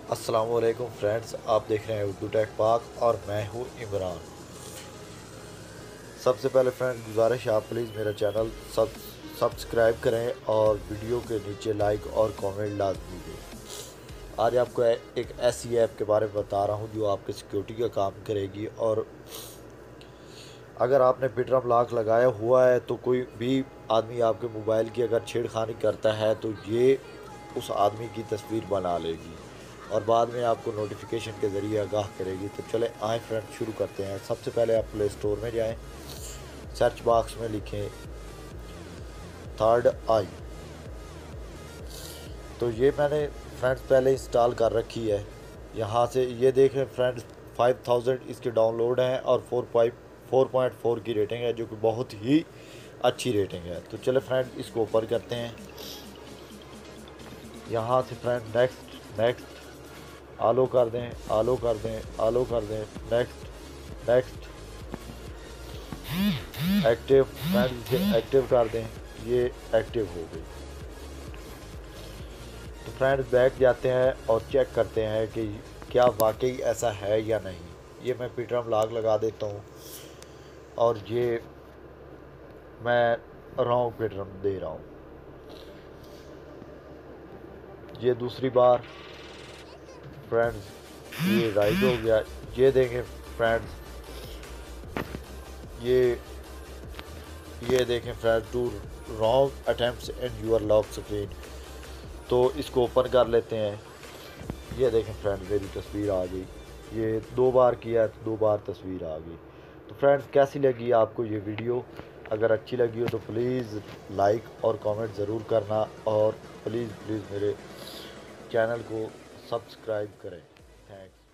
अस्सलाम वालेकुम फ्रेंड्स, आप देख रहे हैं उर्दू टेक पाक और मैं हूं इमरान। सबसे पहले फ्रेंड्स गुजारिश है, आप प्लीज़ मेरा चैनल सब्सक्राइब करें और वीडियो के नीचे लाइक और कमेंट लाजमी दें। आज आपको एक ऐसी ऐप के बारे में बता रहा हूं जो आपके सिक्योरिटी का काम करेगी। और अगर आपने बिटरम लॉक लगाया हुआ है तो कोई भी आदमी आपके मोबाइल की अगर छेड़खानी करता है तो ये उस आदमी की तस्वीर बना लेगी और बाद में आपको नोटिफिकेशन के ज़रिए आगाह करेगी। तो चले आए फ्रेंड, शुरू करते हैं। सबसे पहले आप प्ले स्टोर में जाएं, सर्च बॉक्स में लिखें थर्ड आई। तो ये मैंने फ्रेंड्स पहले इंस्टॉल कर रखी है। यहाँ से ये देखें फ्रेंड्स, 5000 इसके डाउनलोड हैं और 4.4 की रेटिंग है, जो कि बहुत ही अच्छी रेटिंग है। तो चले फ्रेंड इसको ओपन करते हैं। यहाँ से फ्रेंड नेक्स्ट नेक्स्ट आलो कर दें, आलो कर दें, आलो कर दें, नेक्स्ट नेक्स्ट एक्टिव फ्रेंड, इसे एक्टिव कर दें। ये एक्टिव हो गई। तो फ्रेंड्स बैक जाते हैं और चेक करते हैं कि क्या वाकई ऐसा है या नहीं। ये मैं बिटरम लॉक लगा देता हूँ और ये मैं रॉन्ग बिटरम दे रहा हूँ। ये दूसरी बार फ्रेंड्स ये राइट हो गया। ये देखें फ्रेंड्स, ये देखें friends, two wrong attempts in your lock screen. तो इसको ओपन कर लेते हैं। ये देखें फ्रेंड्स, मेरी तस्वीर आ गई। ये 2 बार किया तो 2 बार तस्वीर आ गई। तो फ्रेंड्स कैसी लगी आपको ये वीडियो? अगर अच्छी लगी हो तो प्लीज़ लाइक और कमेंट ज़रूर करना और प्लीज़ मेरे चैनल को सब्सक्राइब करें। थैंक्स।